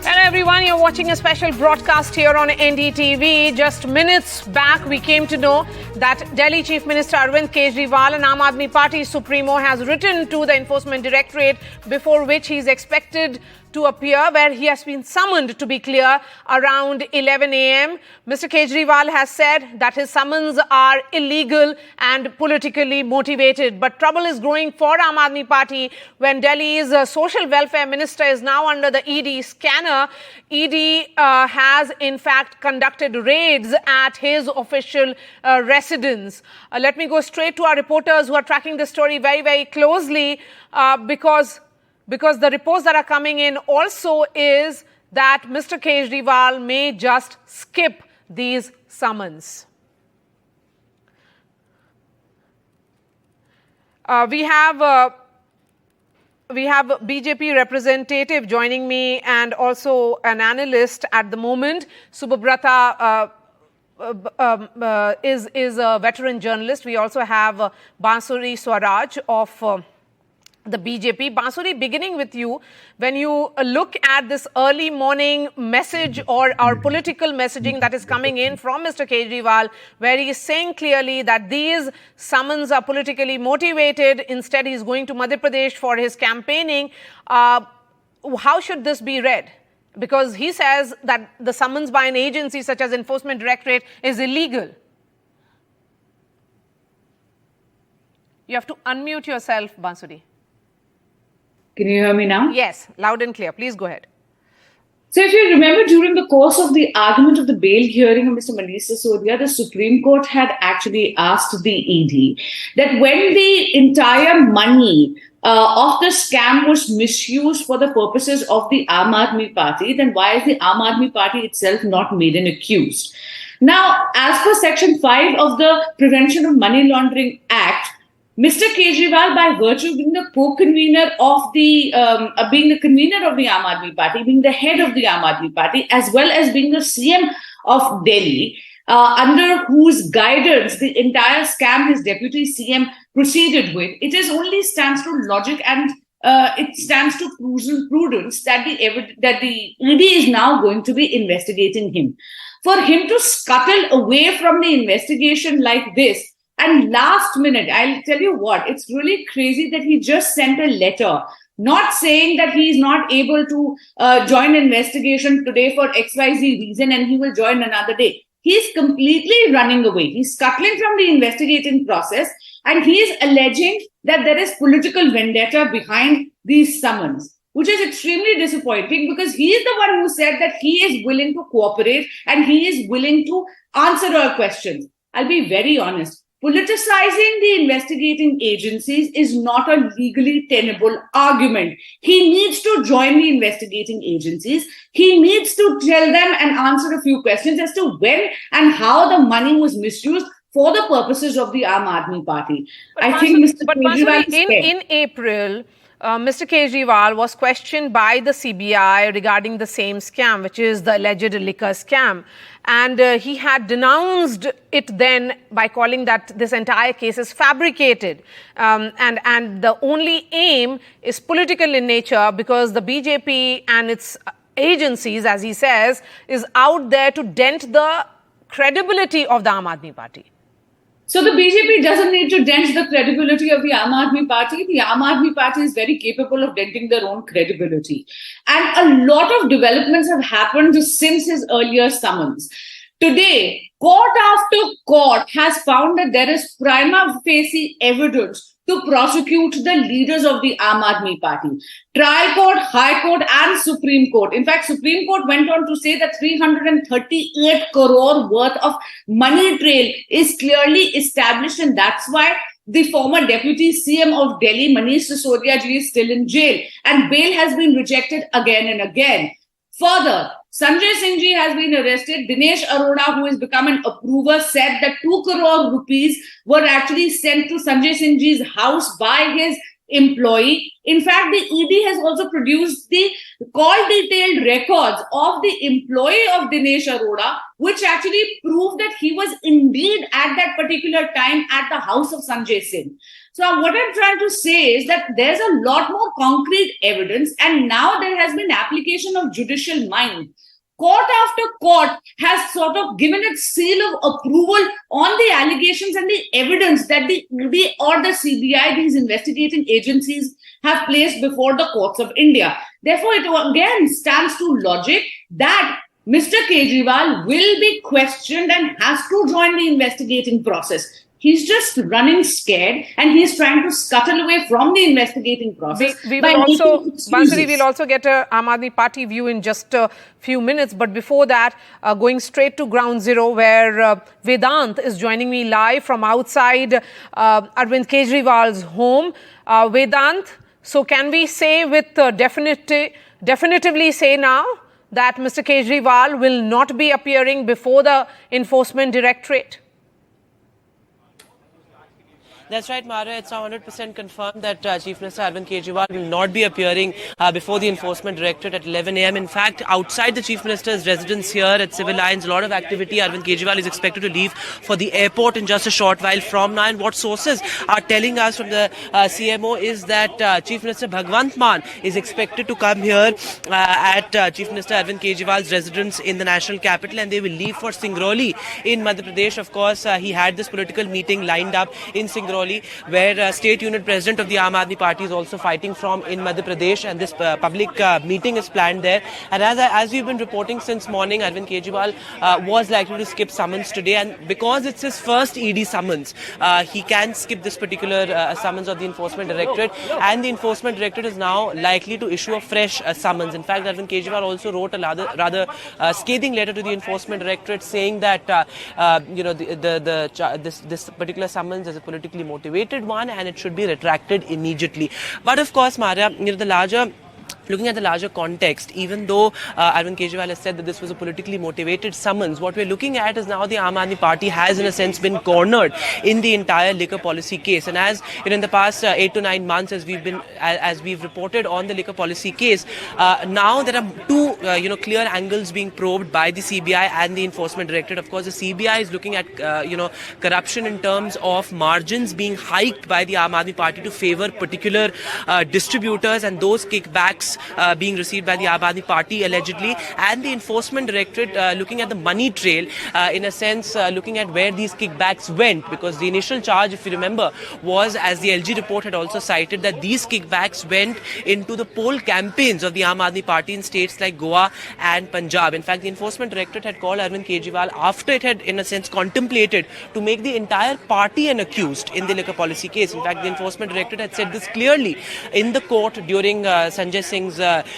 Hello everyone, you're watching a special broadcast here on NDTV. Just minutes back, we came to know that Delhi Chief Minister Arvind Kejriwal, an Aam Aadmi Party supremo, has written to the Enforcement Directorate before which he is expected to appear, where he has been summoned, to be clear, around 11 a.m. Mr. Kejriwal has said that his summons are illegal and politically motivated. But trouble is growing for Aam Aadmi Party when Delhi's social welfare minister is now under the ED scanner. ED has in fact conducted raids at his official residence. Let me go straight to our reporters who are tracking the story very, very closely because the reports that are coming in also is that Mr. Kejriwal may just skip these summons. We have BJP representative joining me and also an analyst at the moment. Subhabrata is a veteran journalist. We also have Bansuri Swaraj of the BJP. Bansuri, beginning with you, when you look at this early morning message or our political messaging that is coming in from Mr. Kejriwal, where he is saying clearly that these summons are politically motivated, instead he is going to Madhya Pradesh for his campaigning, how should this be read? Because he says that the summons by an agency such as Enforcement Directorate is illegal. You have to unmute yourself, Bansuri. Can you hear me now? Yes, loud and clear. Please go ahead. So if you remember, during the course of the argument of the bail hearing of Mr. Manish Sisodia, the Supreme Court had actually asked the ED that when the entire money of the scam was misused for the purposes of the Aam Aadmi Party, then why is the Aam Aadmi Party itself not made an accused? Now, as per Section 5 of the Prevention of Money Laundering Act, Mr. Kejriwal, by virtue of being the co-convener of being the convener of the Aam Aadmi Party, being the head of the Aam Aadmi Party, as well as being the CM of Delhi, under whose guidance the entire scam his deputy CM proceeded with, it is only stands to logic and it stands to prudence that the ED is now going to be investigating him. For him to scuttle away from the investigation like this, and last minute, I'll tell you what, it's really crazy that he just sent a letter, not saying that he's not able to join investigation today for XYZ reason and he will join another day. He's completely running away. He's scuttling from the investigating process and he is alleging that there is political vendetta behind these summons, which is extremely disappointing because he is the one who said that he is willing to cooperate and he is willing to answer our questions. I'll be very honest. Politicizing the investigating agencies is not a legally tenable argument. He needs to join the investigating agencies. He needs to tell them and answer a few questions as to when and how the money was misused for the purposes of the Aam Aadmi Party. But in April, Mr. Kejriwal was questioned by the CBI regarding the same scam, which is the alleged liquor scam. And he had denounced it then by calling that this entire case is fabricated. And the only aim is political in nature because the BJP and its agencies, as he says, is out there to dent the credibility of the Aam Aadmi Party. So the BJP doesn't need to dent the credibility of the Aam Aadmi Party. The Aam Aadmi Party is very capable of denting their own credibility. And a lot of developments have happened since his earlier summons. Today, court after court has found that there is prima facie evidence to prosecute the leaders of the Aam Aadmi Party. Trial court, High Court and Supreme Court. In fact, Supreme Court went on to say that 338 crore worth of money trail is clearly established, and that's why the former deputy CM of Delhi, Manish Sisodia ji, is still in jail and bail has been rejected again and again. Further, Sanjay Singh ji has been arrested. Dinesh Arora, who has become an approver, said that 2 crore rupees were actually sent to Sanjay Singh ji's house by his employee. In fact, the ED has also produced the call detailed records of the employee of Dinesh Arora, which actually proved that he was indeed at that particular time at the house of Sanjay Singh. So what I'm trying to say is that there's a lot more concrete evidence, and now there has been application of judicial mind. Court after court has sort of given its seal of approval on the allegations and the evidence that the ED or the CBI, these investigating agencies, have placed before the courts of India. Therefore, it again stands to logic that Mr. Kejriwal will be questioned and has to join the investigating process. He's just running scared, and he's trying to scuttle away from the investigating process. We will also, Bansuri, we'll also get a Aam Aadmi Party view in just a few minutes. But before that, going straight to ground zero, where Vedant is joining me live from outside Arvind Kejriwal's home. Vedant, so can we say with definitively say now that Mr. Kejriwal will not be appearing before the Enforcement Directorate? That's right, Mara. It's 100% confirmed that Chief Minister Arvind Kejriwal will not be appearing before the Enforcement Directorate at 11 a.m. In fact, outside the Chief Minister's residence here at Civil Lines, a lot of activity. Arvind Kejriwal is expected to leave for the airport in just a short while from now. And what sources are telling us from the CMO is that Chief Minister Bhagwant Mann is expected to come here at Chief Minister Arvind Kejriwal's residence in the national capital, and they will leave for Singrauli in Madhya Pradesh. Of course, he had this political meeting lined up in Singrauli, where State Unit President of the Aam Aadmi Party is also fighting from in Madhya Pradesh, and this public meeting is planned there. And as we've been reporting since morning, Arvind Kejriwal was likely to skip summons today, and because it's his first ED summons, he can skip this particular summons of the Enforcement Directorate, and the Enforcement Directorate is now likely to issue a fresh summons. In fact, Arvind Kejriwal also wrote a rather scathing letter to the Enforcement Directorate saying that this particular summons is a politically motivated one and it should be retracted immediately. But of course, Madhya, looking at the larger context, even though Arvind Kejriwal has said that this was a politically motivated summons, what we're looking at is now the Aam Aadmi Party has, in a sense, been cornered in the entire liquor policy case. And as in the past 8 to 9 months, as we've reported on the liquor policy case, now there are two clear angles being probed by the CBI and the Enforcement Directorate. Of course, the CBI is looking at corruption in terms of margins being hiked by the Aam Aadmi Party to favor particular distributors, and those kickbacks being received by the Aam Aadmi Party allegedly, and the Enforcement Directorate looking at the money trail, in a sense looking at where these kickbacks went, because the initial charge, if you remember, was, as the LG report had also cited, that these kickbacks went into the poll campaigns of the Aam Aadmi Party in states like Goa and Punjab. In fact, the Enforcement Directorate had called Arvind Kejriwal after it had, in a sense, contemplated to make the entire party an accused in the liquor policy case. In fact, the Enforcement Directorate had said this clearly in the court during Sanjay Singh's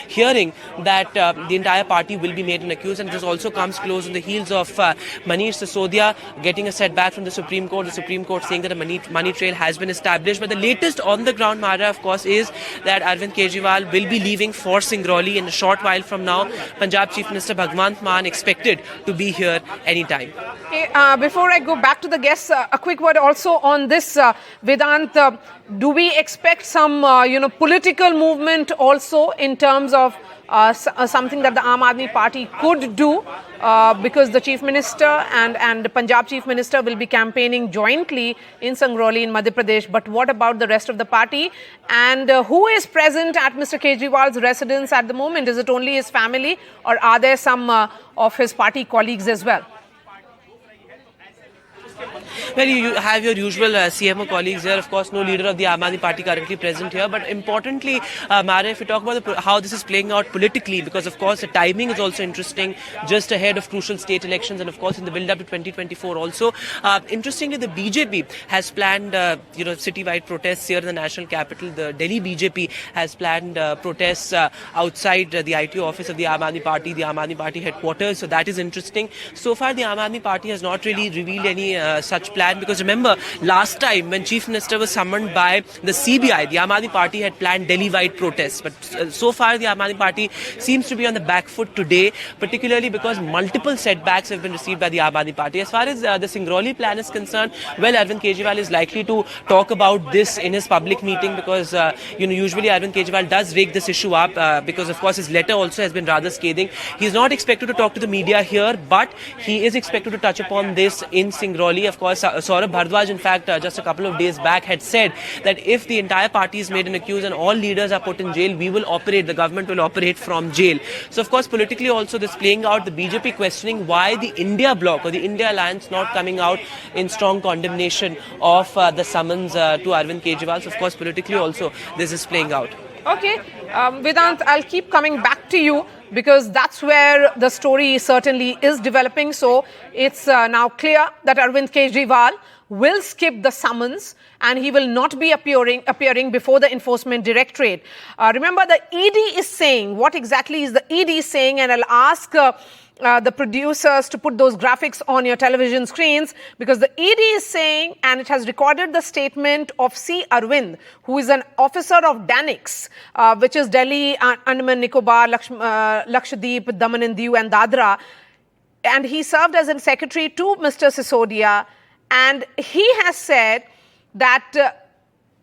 hearing, that the entire party will be made an accused, and this also comes close on the heels of Manish Sisodia getting a setback from the Supreme Court. The Supreme Court saying that a money trail has been established. But the latest on the ground, Mara, of course, is that Arvind Kejriwal will be leaving for Singrauli in a short while from now. Punjab Chief Minister Bhagwant Mann expected to be here anytime. Okay, before I go back to the guests, a quick word also on this, Vedant. Do we expect some, political movement also in terms of something that the Aam Aadmi Party could do, because the Chief Minister and the Punjab Chief Minister will be campaigning jointly in Singrauli in Madhya Pradesh. But what about the rest of the party? And who is present at Mr. Kejriwal's residence at the moment? Is it only his family, or are there some of his party colleagues as well? Well, you have your usual CMO colleagues here. Of course, no leader of the Aam Aadmi Party currently present here. But importantly, Mara, if we talk about how this is playing out politically, because of course the timing is also interesting, just ahead of crucial state elections, and of course in the build-up to 2024 also. Interestingly, the BJP has planned, citywide protests here in the national capital. The Delhi BJP has planned protests outside the ITO office of the Aam Aadmi Party, the Aam Aadmi Party headquarters. So that is interesting. So far, the Aam Aadmi Party has not really revealed any such plan, because remember, last time when Chief Minister was summoned by the CBI, the Aam Aadmi Party had planned Delhi-wide protests. But so far, the Aam Aadmi Party seems to be on the back foot today, particularly because multiple setbacks have been received by the Aam Aadmi Party. As far as the Singrauli plan is concerned, well, Arvind Kejriwal is likely to talk about this in his public meeting, because usually Arvind Kejriwal does rake this issue up, because of course his letter also has been rather scathing. He is not expected to talk to the media here, but he is expected to touch upon this in Singrauli. Of course, Saurabh Bhardwaj, in fact, just a couple of days back had said that if the entire party is made an accused and all leaders are put in jail, the government will operate from jail. So, of course, politically also this playing out, the BJP questioning why the India bloc or the India alliance not coming out in strong condemnation of the summons to Arvind Kejriwal. So, of course, politically also this is playing out. Okay, Vedant, I'll keep coming back to you because that's where the story certainly is developing. So it's now clear that Arvind Kejriwal will skip the summons and he will not be appearing before the Enforcement Directorate. Remember, the ED is saying, what exactly is the ED saying? And I'll ask the producers to put those graphics on your television screens, because the ED is saying, and it has recorded the statement of C. Arvind, who is an officer of DANIX, which is Delhi, Andaman, Nicobar, Lakshadweep, Daman and Diu and Dadra. And he served as a secretary to Mr. Sisodia. And he has said that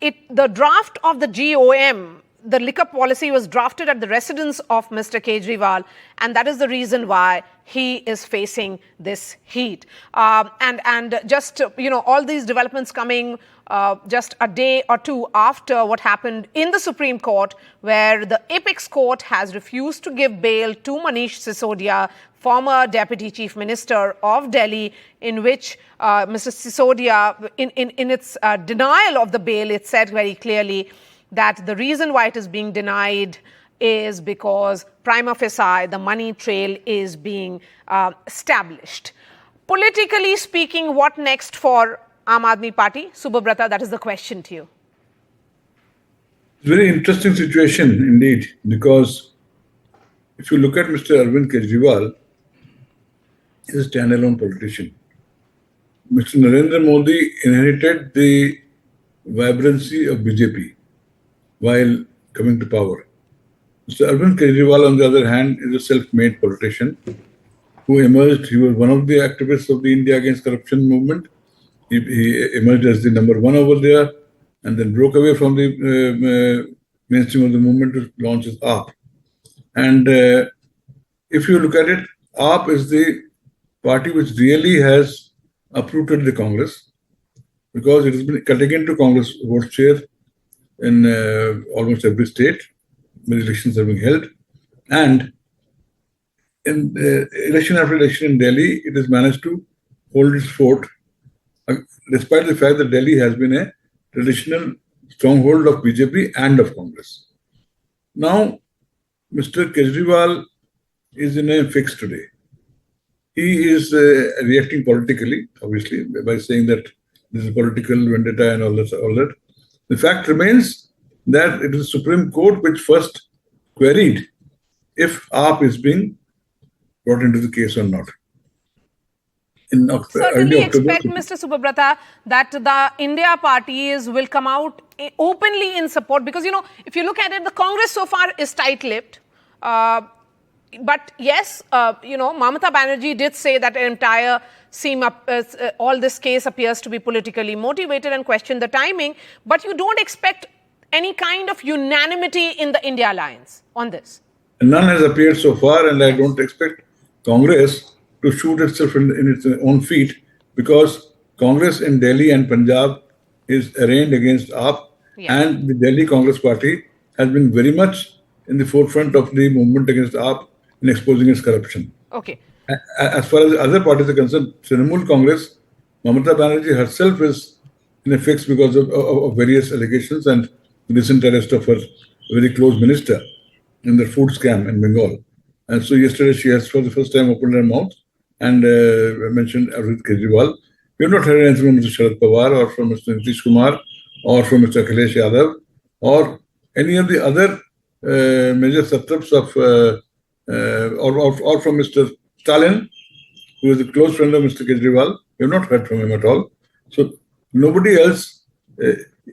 the draft of the GOM, the liquor policy, was drafted at the residence of Mr. Kejriwal, and that is the reason why he is facing this heat. And just, all these developments coming just a day or two after what happened in the Supreme Court, where the Apex Court has refused to give bail to Manish Sisodia, former Deputy Chief Minister of Delhi, in which Mr. Sisodia, in its denial of the bail, it said very clearly that the reason why it is being denied is because prima facie the money trail is being established. Politically speaking, what next for Aam Aadmi Party? Subhabrata, that is the question to you. Very interesting situation indeed, because if you look at Mr. Arvind Kejriwal, he is a standalone politician. Mr. Narendra Modi inherited the vibrancy of BJP while coming to power. Mr. Arvind Kejriwal, on the other hand, is a self-made politician who emerged. He was one of the activists of the India Against Corruption movement. He emerged as the number one over there and then broke away from the mainstream of the movement to launch his AAP. And if you look at it, AAP is the party which really has uprooted the Congress, because it has been cutting into Congress vote share in almost every state where elections are being held. And in election after election in Delhi, it has managed to hold its fort, despite the fact that Delhi has been a traditional stronghold of BJP and of Congress. Now, Mr. Kejriwal is in a fix today. He is reacting politically, obviously, by saying that this is political vendetta and all that. The fact remains that it is the Supreme Court which first queried if AAP is being brought into the case or not. Certainly expect, Mr. Subhabrata, that the India parties will come out openly in support, because, if you look at it, the Congress so far is tight-lipped. But yes, Mamata Banerjee did say that all this case appears to be politically motivated and question the timing. But you don't expect any kind of unanimity in the India alliance on this. None has appeared so far, and I don't expect Congress to shoot itself in its own feet, because Congress in Delhi and Punjab is arraigned against AAP, and the Delhi Congress Party has been very much in the forefront of the movement against AAP in exposing its corruption. Okay. As far as the other parties are concerned, Trinamool Congress, Mamata Banerjee herself is in a fix because of various allegations and the recent arrest of her very close minister in the food scam in Bengal. And so yesterday she has for the first time opened her mouth and mentioned Arvind Kejriwal. We have not heard anything from Mr. Sharad Pawar or from Mr. Nitish Kumar or from Mr. Akhilesh Yadav or any of the other major satraps of or from Mr. Stalin, who is a close friend of Mr. Kejriwal. We have not heard from him at all. So nobody else,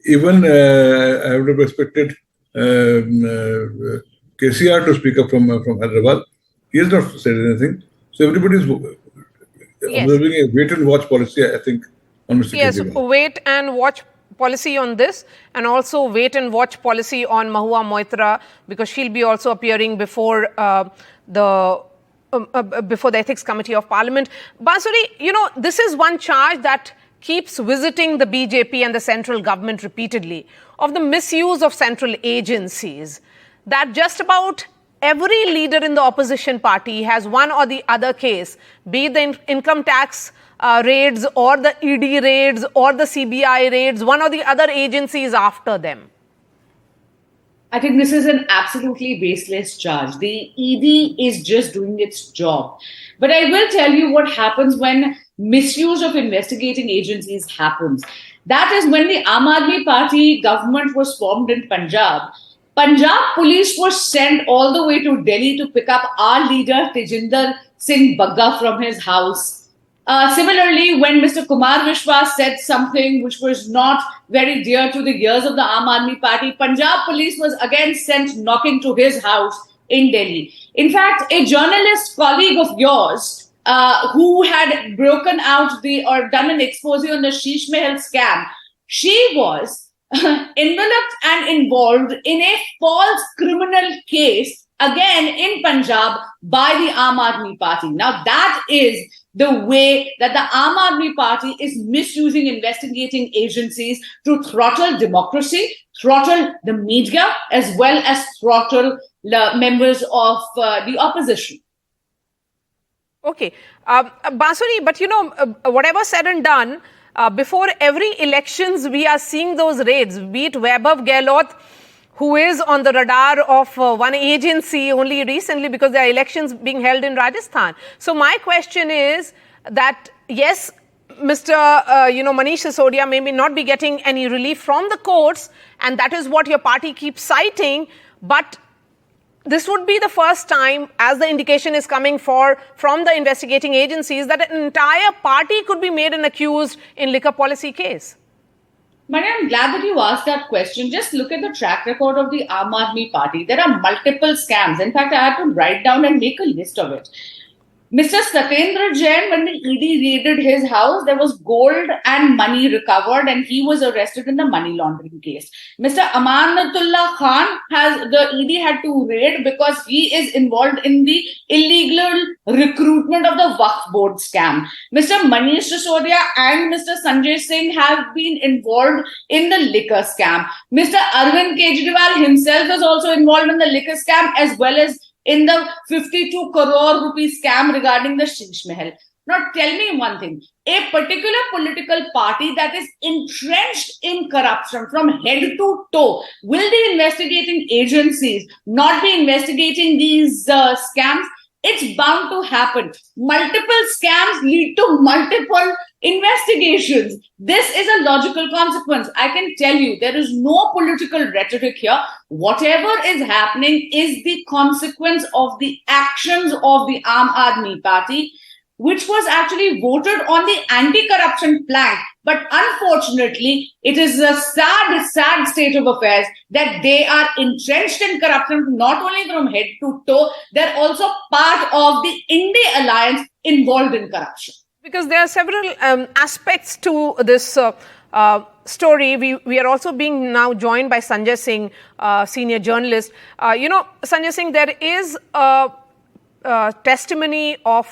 even I would have expected KCR to speak up from Hyderabad. He has not said anything. So everybody is observing a wait and watch policy, I think, on Mr. Kejriwal. Yes, wait and watch policy on this, and also wait and watch policy on Mahua Moitra, because she'll be also appearing before the Ethics Committee of Parliament. Basuri, this is one charge that keeps visiting the BJP and the central government repeatedly of the misuse of central agencies, that just about every leader in the opposition party has one or the other case, be it the income tax raids or the ED raids or the CBI raids, one or the other agency is after them. I think this is an absolutely baseless charge. The ED is just doing its job. But I will tell you what happens when misuse of investigating agencies happens. That is when the Aam Aadmi Party government was formed in Punjab. Punjab police was sent all the way to Delhi to pick up our leader Tejinder Singh Bagga from his house. Similarly, when Mr. Kumar Vishwas said something which was not very dear to the ears of the Aam Aadmi Party, Punjab police was again sent knocking to his house in Delhi. In fact, a journalist colleague of yours who had broken out or done an expose on the Sheesh Mahal scam, she was enveloped and involved in a false criminal case again in Punjab by the Aam Aadmi Party. Now that is the way that the Aam Aadmi Party is misusing investigating agencies to throttle democracy, throttle the media, as well as throttle the members of the opposition. Okay. Basuri, but whatever said and done, before every elections, we are seeing those raids, be it Vaibhav Gehlot, who is on the radar of one agency only recently because there are elections being held in Rajasthan. So my question is that, yes, Mr. Manish Sisodia may not be getting any relief from the courts, and that is what your party keeps citing, but this would be the first time, as the indication is coming from the investigating agencies, that an entire party could be made an accused in liquor policy case. Mani, I'm glad that you asked that question. Just look at the track record of the Aam Aadmi Party. There are multiple scams. In fact, I had to write down and make a list of it. Mr. Satyendra Jain, when the ED raided his house, there was gold and money recovered and he was arrested in the money laundering case. Mr. Amanatullah Khan, the ED had to raid because he is involved in the illegal recruitment of the Waqf board scam. Mr. Manish Sisodia and Mr. Sanjay Singh have been involved in the liquor scam. Mr. Arvind Kejriwal himself is also involved in the liquor scam, as well as in the 52 crore rupee scam regarding the Sheesh Mahal. Now tell me one thing, a particular political party that is entrenched in corruption from head to toe, will the investigating agencies not be investigating these scams? It's bound to happen. Multiple scams lead to multiple investigations. This is a logical consequence. I can tell you, there is no political rhetoric here. Whatever is happening is the consequence of the actions of the Aam Aadmi Party, which was actually voted on the anti-corruption plank. But unfortunately, it is a sad, sad state of affairs that they are entrenched in corruption, not only from head to toe, they're also part of the India alliance involved in corruption. Because there are several aspects to this story. We are also being now joined by Sanjay Singh, senior journalist. Sanjay Singh, there is a testimony of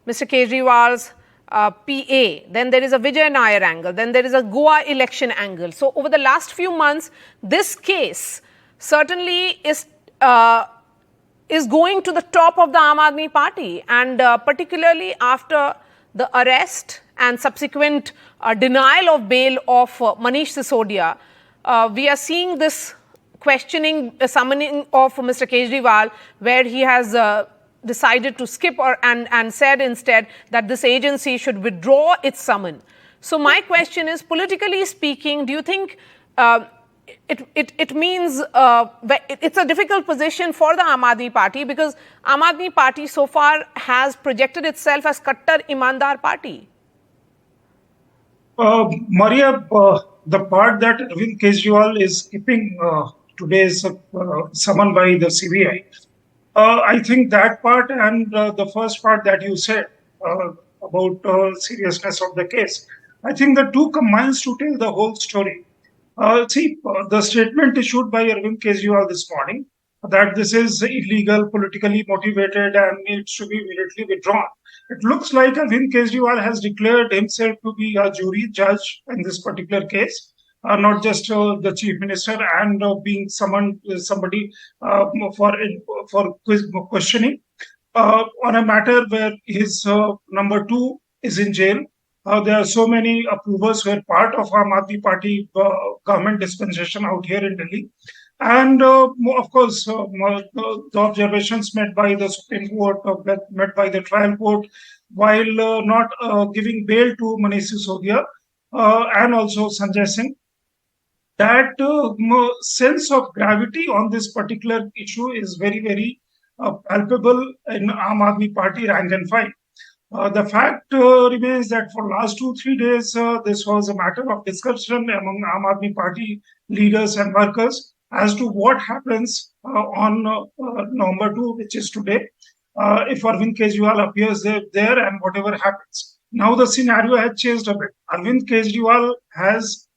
Mr. Kejriwal's PA, then there is a Vijay Nair angle, then there is a Goa election angle. So over the last few months, this case certainly is going to the top of the Aam Aadmi Party, and particularly after the arrest and subsequent denial of bail of Manish Sisodia, we are seeing this questioning, summoning of Mr. Kejriwal, where he has decided to skip and said instead that this agency should withdraw its summon. So my question is, politically speaking, do you think it means it's a difficult position for the Aam Aadmi Party, because Aam Aadmi Party so far has projected itself as Kattar Imandar Party? Maria, the part that Arvind Kejriwal is keeping today's summon by the CBI, I think that part and the first part that you said about seriousness of the case, I think the two combines to tell the whole story. The statement issued by Arvind Kejriwal this morning that this is illegal, politically motivated, and needs to be immediately withdrawn. It looks like Arvind Kejriwal has declared himself to be a jury judge in this particular case, not just the chief minister, and being summoned somebody for questioning on a matter where his number two is in jail. There are so many approvers who are part of Aam Aadmi Party government dispensation out here in Delhi. And of course, the observations made by the Supreme Court, met by the trial court, while not giving bail to Manish Sisodia and also Sanjay Singh, that sense of gravity on this particular issue is very, very palpable in Aam Aadmi Party rank and file. The fact remains that for last 2-3 days, this was a matter of discussion among Aam Aadmi Party leaders and workers as to what happens on November 2, which is today, if Arvind Kejriwal appears there and whatever happens. Now the scenario has changed a bit. Arvind Kejriwal has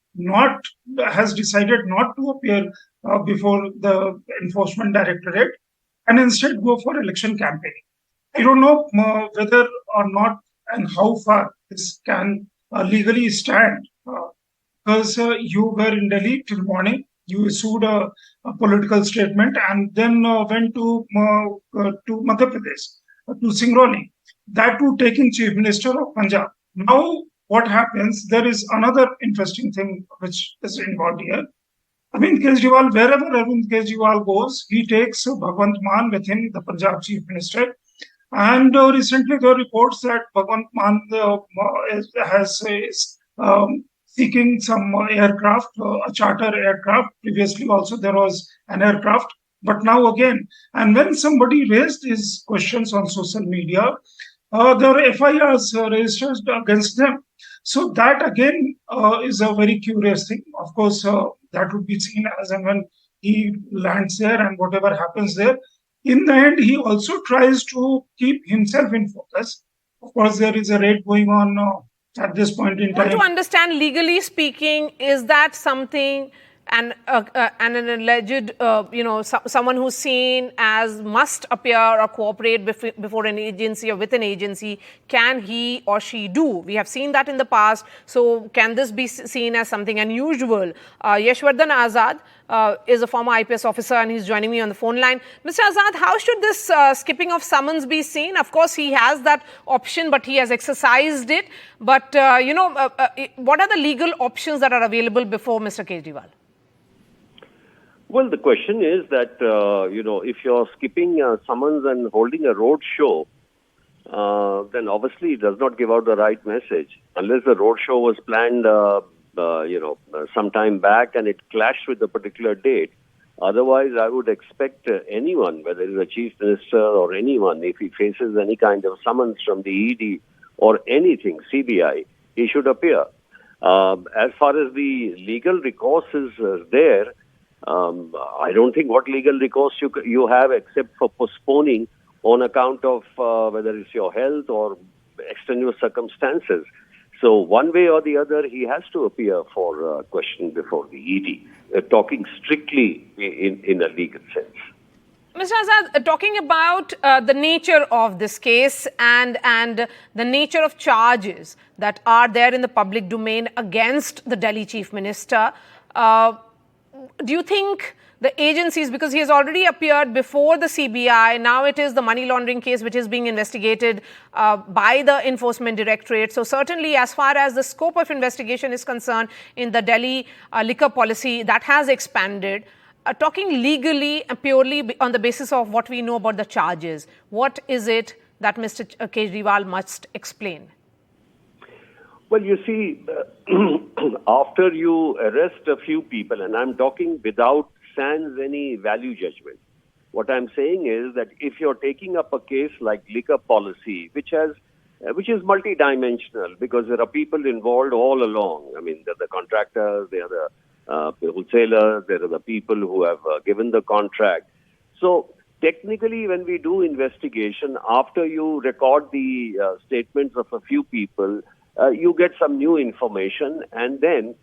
decided not to appear before the Enforcement Directorate and instead go for election campaigning. I don't know whether or not and how far this can legally stand, because you were in Delhi till morning. You issued a political statement and then went to Madhya Pradesh, to Singrauli. That too taking Chief Minister of Punjab. Now, what happens? There is another interesting thing which is involved here. Arvind Kejriwal, wherever Arvind Kejriwal goes, he takes Bhagwant Mann with him, the Punjab Chief Minister. And recently there are reports that Bhagwant Mann is seeking some aircraft, a charter aircraft. Previously also there was an aircraft, but now again. And when somebody raised his questions on social media, there were FIRs registered against them. So that again is a very curious thing. Of course, that would be seen as and when he lands there and whatever happens there. In the end, he also tries to keep himself in focus. Of course, there is a raid going on at this point in time. I want to understand, legally speaking, is that something, and an alleged, someone who's seen as must appear or cooperate before an agency or with an agency, can he or she do? We have seen that in the past. So can this be seen as something unusual? Yashwardhan Azad is a former IPS officer and he's joining me on the phone line. Mr. Azad, how should this skipping of summons be seen? Of course, he has that option, but he has exercised it. But, what are the legal options that are available before Mr. Kejriwal? Well, the question is that, if you're skipping summons and holding a road show, then obviously it does not give out the right message. Unless the road show was planned, some time back and it clashed with a particular date. Otherwise, I would expect anyone, whether it's a chief minister or anyone, if he faces any kind of summons from the ED or anything, CBI, he should appear. As far as the legal recourse is there, I don't think what legal recourse you have except for postponing on account of whether it's your health or extenuous circumstances. So one way or the other, he has to appear for questioning before the ED, talking strictly in a legal sense. Mr. Azad, talking about the nature of this case and the nature of charges that are there in the public domain against the Delhi Chief Minister, do you think the agencies, because he has already appeared before the CBI, now it is the money laundering case which is being investigated by the Enforcement Directorate. So certainly as far as the scope of investigation is concerned in the Delhi liquor policy, that has expanded. Talking legally and purely on the basis of what we know about the charges, what is it that Mr. Kejriwal must explain? Well, you see, after you arrest a few people, and I'm talking without sans any value judgment, what I'm saying is that if you're taking up a case like liquor policy, which is multidimensional, because there are people involved all along. I mean, there are the contractors, there are the wholesalers, there are the people who have given the contract. So technically, when we do investigation, after you record the statements of a few people, you get some new information, and then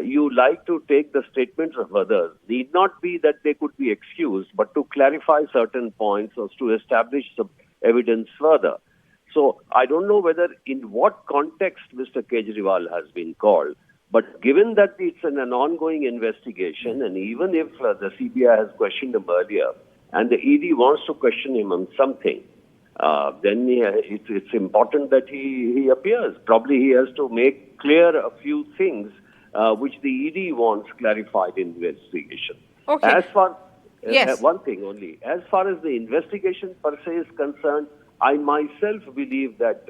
you like to take the statements of others. Need not be that they could be excused, but to clarify certain points or to establish some evidence further. So I don't know whether in what context Mr. Kejriwal has been called, but given that it's an ongoing investigation, and even if the CBI has questioned him earlier, and the ED wants to question him on something, then it's important that he appears. Probably he has to make clear a few things which the ED wants clarified in the investigation. Okay. As far Yes. one thing only, as far as the investigation per se is concerned, I myself believe that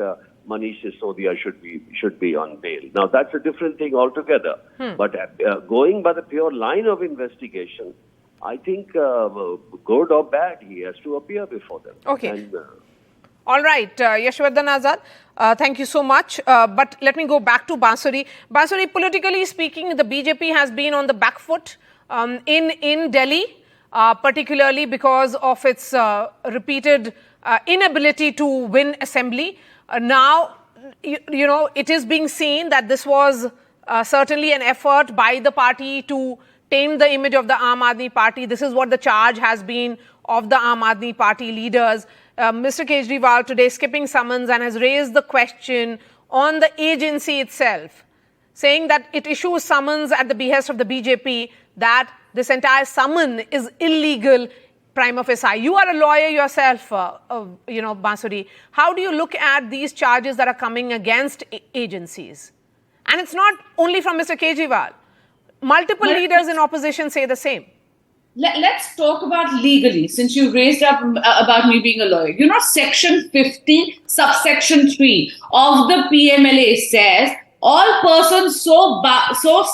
Manish Sisodia should be on bail. Now that's a different thing altogether. But going by the pure line of investigation, I think good or bad, he has to appear before them. Okay. And, all right, Yashwardhan Azad, thank you so much. But let me go back to Bansuri. Bansuri, politically speaking, the BJP has been on the back foot in Delhi, particularly because of its repeated inability to win assembly. Now, you know, it is being seen that this was certainly an effort by the party to tame the image of the Aam Aadmi Party. This is what the charge has been of the Aam Aadmi Party leaders. Mr. Kejriwal today skipping summons and has raised the question on the agency itself, saying that it issues summons at the behest of the BJP, that this entire summon is illegal prima facie. You are a lawyer yourself, Bansuri. How do you look at these charges that are coming against agencies? And it's not only from Mr. Kejriwal. Multiple leaders in opposition say the same. Let's talk about legally, since you raised up about me being a lawyer. You know, Section 50, subsection 3 of the PMLA says, all persons so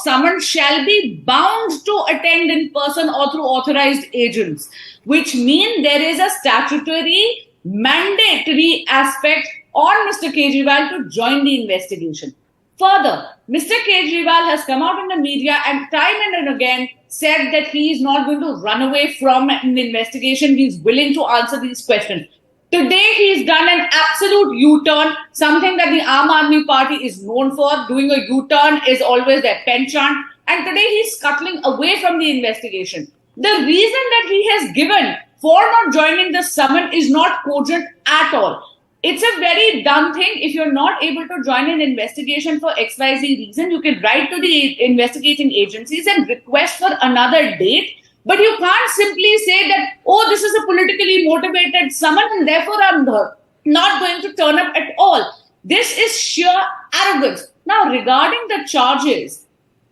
summoned shall be bound to attend in person or through authorized agents, which means there is a statutory mandatory aspect on Mr. Kejriwal to join the investigation. Further, Mr. Kejriwal has come out in the media and time and again said that he is not going to run away from an investigation. He is willing to answer these questions. Today, he's done an absolute U-turn, something that the Aam Aadmi Party is known for. Doing a U-turn is always their penchant. And today, he's scuttling away from the investigation. The reason that he has given for not joining the summon is not cogent at all. It's a very dumb thing. If you're not able to join an investigation for XYZ reason, you can write to the investigating agencies and request for another date. But you can't simply say that, oh, this is a politically motivated summon and therefore I'm not going to turn up at all. This is sheer arrogance. Now, regarding the charges,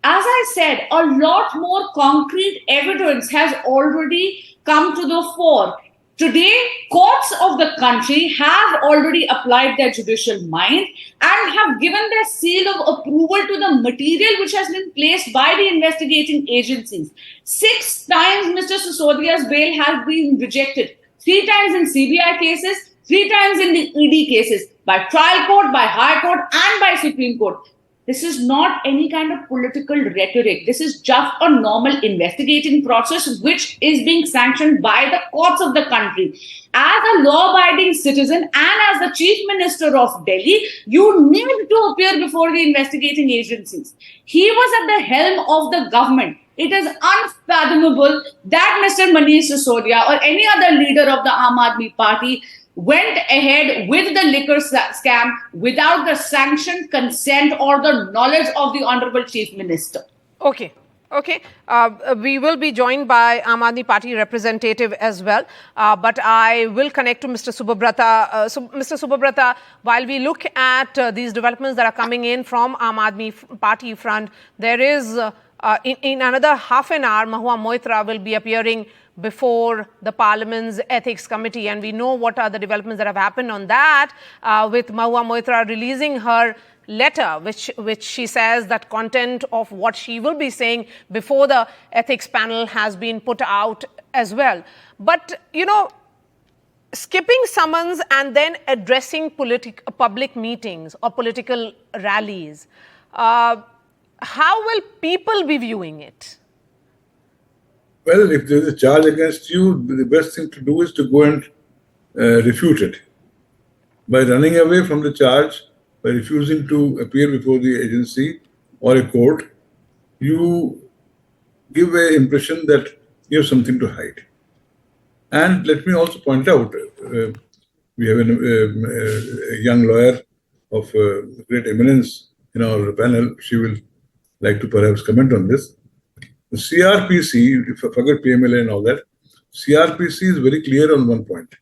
as I said, a lot more concrete evidence has already come to the fore. Today, courts of the country have already applied their judicial mind and have given their seal of approval to the material which has been placed by the investigating agencies. 6 times Mr. Sisodia's bail has been rejected. 3 times in CBI cases, 3 times in the ED cases, by trial court, by high court and by Supreme Court. This is not any kind of political rhetoric. This is just a normal investigating process which is being sanctioned by the courts of the country. As a law-abiding citizen and as the Chief Minister of Delhi, you need to appear before the investigating agencies. He was at the helm of the government. It is unfathomable that Mr. Manish Sisodia or any other leader of the Aam Aadmi Party went ahead with the liquor scam without the sanction, consent or the knowledge of the Honorable Chief Minister. Okay. We will be joined by Aam Aadmi Party representative as well. But I will connect to Mr. Subhabrata. So, Mr. Subhabrata, while we look at these developments that are coming in from Aam Aadmi Party front, there is, in another half an hour, Mahua Moitra will be appearing before the Parliament's Ethics Committee. And we know what are the developments that have happened on that, with Mahua Moitra releasing her letter, which she says that content of what she will be saying before the ethics panel has been put out as well. But, you know, skipping summons and then addressing public meetings or political rallies, how will people be viewing it? Well, if there is a charge against you, the best thing to do is to go and refute it. By running away from the charge, by refusing to appear before the agency or a court, you give an impression that you have something to hide. And let me also point out, we have a young lawyer of great eminence in our panel. She will like to perhaps comment on this. The CRPC, if I forget PMLA and all that, CRPC is very clear on one point.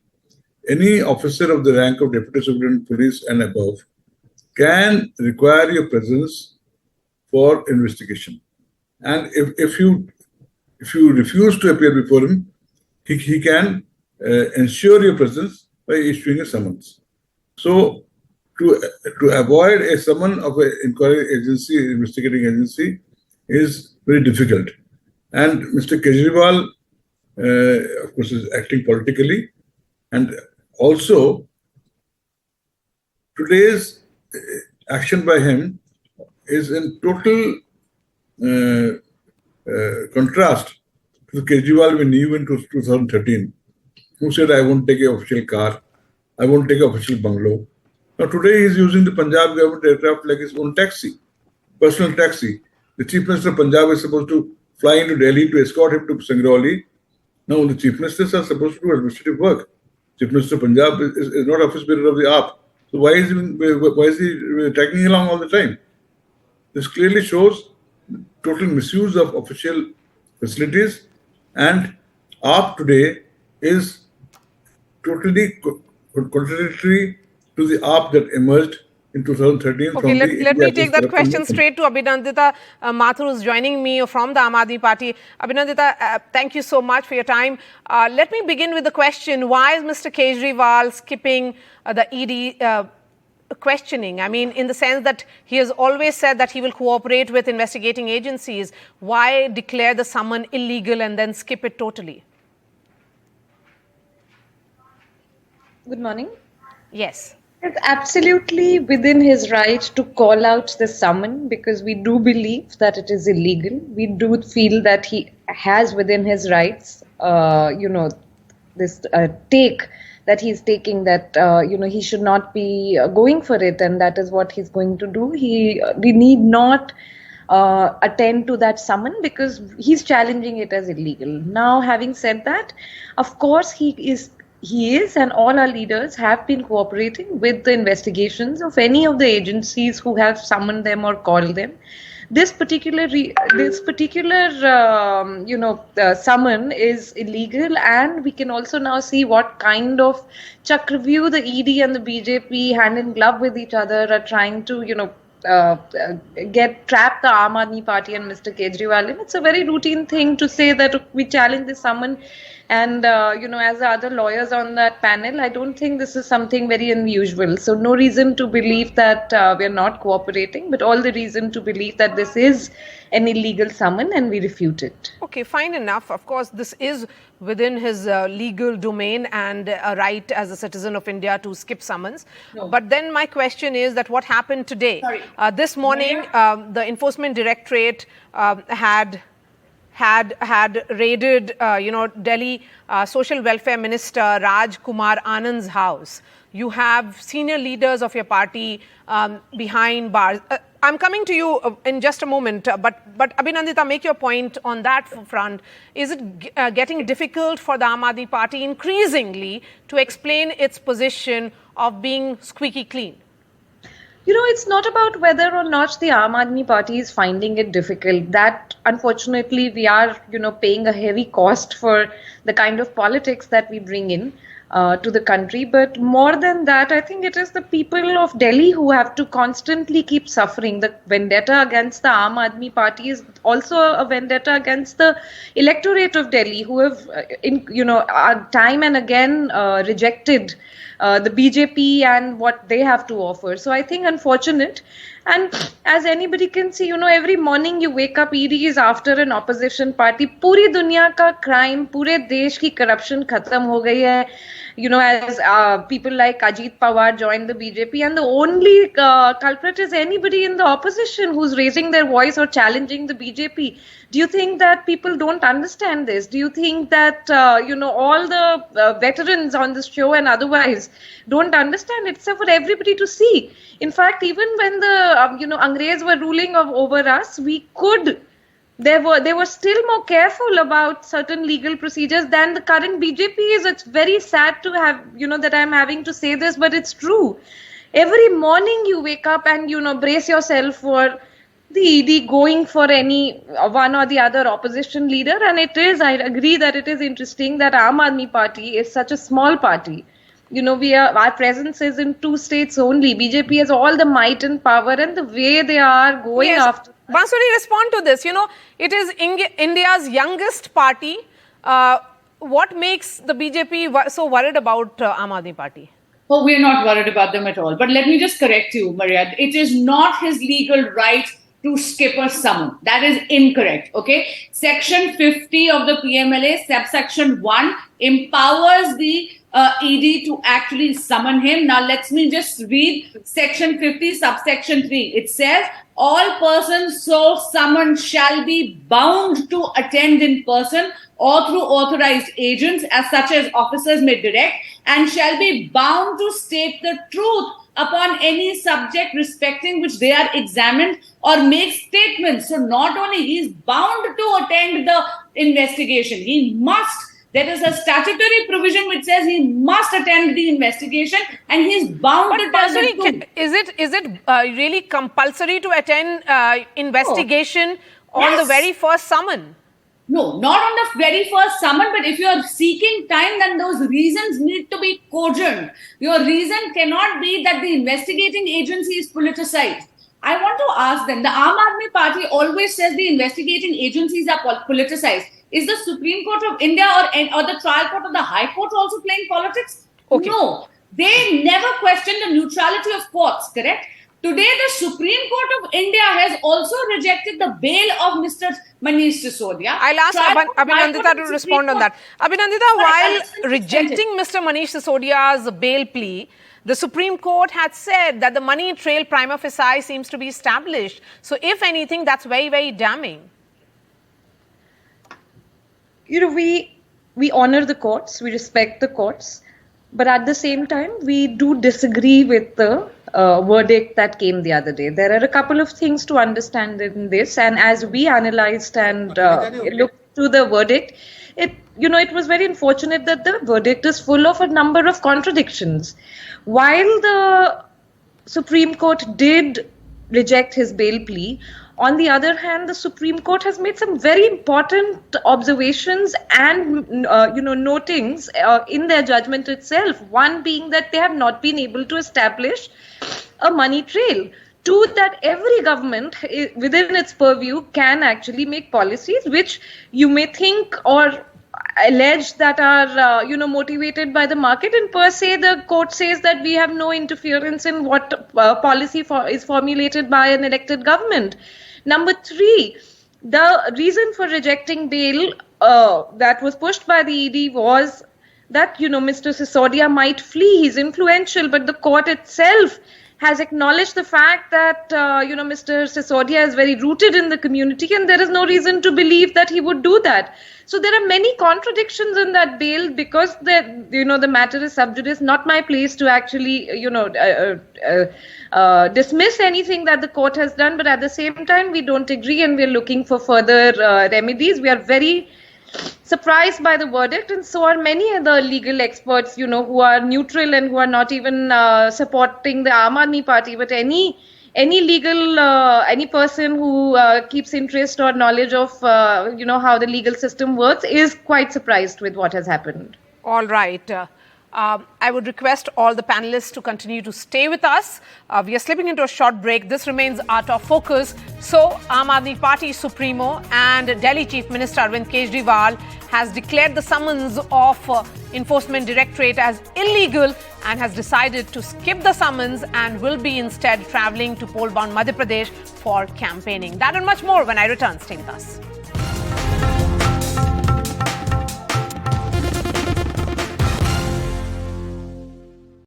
Any officer of the rank of Deputy Superintendent Police and above can require your presence for investigation. And if you refuse to appear before him, he can ensure your presence by issuing a summons. So to avoid a summon of an inquiry agency, investigating agency, is very difficult. And Mr. Kejriwal, of course, is acting politically. And also, today's action by him is in total contrast to the Kejriwal we knew in 2013, who said, I won't take an official car, I won't take an official bungalow. Now today he's using the Punjab government aircraft like his own taxi, personal taxi. The Chief Minister of Punjab is supposed to fly into Delhi to escort him to Sangrauli. Now the Chief Ministers are supposed to do administrative work. Chief Minister of Punjab is not office bearer of the AAP. So why is he tagging along all the time? This clearly shows total misuse of official facilities, and AAP today is totally contradictory to the AAP that emerged in 2013. Okay, let me take that question straight to Abhinandita Mathur, who's joining me from the Aam Aadmi Party. Abhinandita, thank you so much for your time. Let me begin with the question, why is Mr. Kejriwal skipping the ED questioning? I mean, in the sense that he has always said that he will cooperate with investigating agencies. Why declare the summon illegal and then skip it totally? Good morning. Yes. It's absolutely within his right to call out the summon, because we do believe that it is illegal. We do feel that he has within his rights, this take that he's taking, that, he should not be going for it, and that is what he's going to do. We need not attend to that summon because he's challenging it as illegal. Now, having said that, of course, he is and all our leaders have been cooperating with the investigations of any of the agencies who have summoned them or called them. This particular summon is illegal, and we can also now see what kind of chakravyuh the ED and the BJP, hand in glove with each other, are trying to, trap the Aam Aadmi Party and Mr. Kejriwal in. It's a very routine thing to say that we challenge the summon. And, as the other lawyers on that panel, I don't think this is something very unusual. So no reason to believe that we're not cooperating, but all the reason to believe that this is an illegal summon and we refute it. Okay, fine enough. Of course, this is within his legal domain and a right as a citizen of India to skip summons. No. But then my question is that what happened today? This morning, the Enforcement Directorate had raided, Delhi Social Welfare Minister Raj Kumar Anand's house. You have senior leaders of your party behind bars. I'm coming to you in just a moment, but Abhinandita, make your point on that front. Is it getting difficult for the Aam Aadmi Party increasingly to explain its position of being squeaky clean? It's not about whether or not the Aam Aadmi Party is finding it difficult. That, unfortunately, we are, paying a heavy cost for the kind of politics that we bring in to the country. But more than that, I think it is the people of Delhi who have to constantly keep suffering. The vendetta against the Aam Aadmi Party is also a vendetta against the electorate of Delhi, who have, time and again rejected the BJP and what they have to offer. So I think unfortunate. And as anybody can see, every morning you wake up, ED is after an opposition party. Puri dunya ka crime, pure desh ki corruption khatam ho gayi hai. As people like Ajit Pawar joined the BJP, and the only culprit is anybody in the opposition who's raising their voice or challenging the BJP. Do you think that people don't understand this? Do you think that, all the veterans on this show and otherwise don't understand it? It's for everybody to see. In fact, even when the, Angrez were ruling over us, we could they were still more careful about certain legal procedures than the current BJP is. It's very sad to have, that I'm having to say this, but it's true. Every morning you wake up and, brace yourself for the ED going for any one or the other opposition leader. And I agree that it is interesting that Aam Aadmi Party is such a small party. Our presence is in 2 states only. BJP has all the might and power, and the way they are going after. Bansuri, respond to this. It is India's youngest party. What makes the BJP so worried about Aam Aadmi Party? Oh, we're not worried about them at all. But let me just correct you, Maria. It is not his legal right to skip a summon. That is incorrect. Okay. Section 50 of the PMLA, subsection 1, empowers the ED to actually summon him. Now, let me just read section 50, subsection 3. It says, all persons so summoned shall be bound to attend in person or through authorized agents, as such as officers may direct, and shall be bound to state the truth upon any subject respecting which they are examined or make statements. So not only he is bound to attend the investigation, he must. There is a statutory provision which says he must attend the investigation, and he is bound to tell the truth. Is it really compulsory to attend investigation on the very first summon? No, not on the very first summon, but if you are seeking time, then those reasons need to be cogent. Your reason cannot be that the investigating agency is politicized. I want to ask them, the Aam Aadmi Party always says the investigating agencies are politicized. Is the Supreme Court of India or the trial court or the High Court also playing politics? Okay. No, they never question the neutrality of courts, correct? Today, the Supreme Court of India has also rejected the bail of Mr. Manish Sisodia. I'll ask Abhinandita to respond on that. Abhinandita, while rejecting Mr. Manish Sisodia's bail plea, the Supreme Court had said that the money trail prima facie seems to be established. So, if anything, that's very, very damning. We honor the courts, we respect the courts, but at the same time, we do disagree with the verdict that came the other day. There are a couple of things to understand in this, and as we analyzed and looked to the verdict, it was very unfortunate that the verdict is full of a number of contradictions. While the Supreme Court did reject his bail plea, on the other hand, the Supreme Court has made some very important observations and, notings in their judgment itself. One being that they have not been able to establish a money trail. Two, that every government within its purview can actually make policies which you may think or allege that are, motivated by the market. And per se, the court says that we have no interference in what policy is formulated by an elected government. Number 3, the reason for rejecting bail that was pushed by the ED was that, Mr. Sisodia might flee. He's influential, but the court itself has acknowledged the fact that, Mr. Sisodia is very rooted in the community, and there is no reason to believe that he would do that. So there are many contradictions in that bail because the matter is sub judice. Not my place to actually, dismiss anything that the court has done. But at the same time, we don't agree, and we're looking for further remedies. We are very surprised by the verdict, and so are many other legal experts, who are neutral and who are not even supporting the Aam Aadmi Party, but any legal, any person who keeps interest or knowledge of, how the legal system works is quite surprised with what has happened. All right. I would request all the panelists to continue to stay with us. We are slipping into a short break. This remains our top focus. So, Aam Aadmi Party Supremo and Delhi Chief Minister Arvind Kejriwal has declared the summons of Enforcement Directorate as illegal and has decided to skip the summons and will be instead travelling to poll-bound Madhya Pradesh for campaigning. That and much more when I return. Stay with us.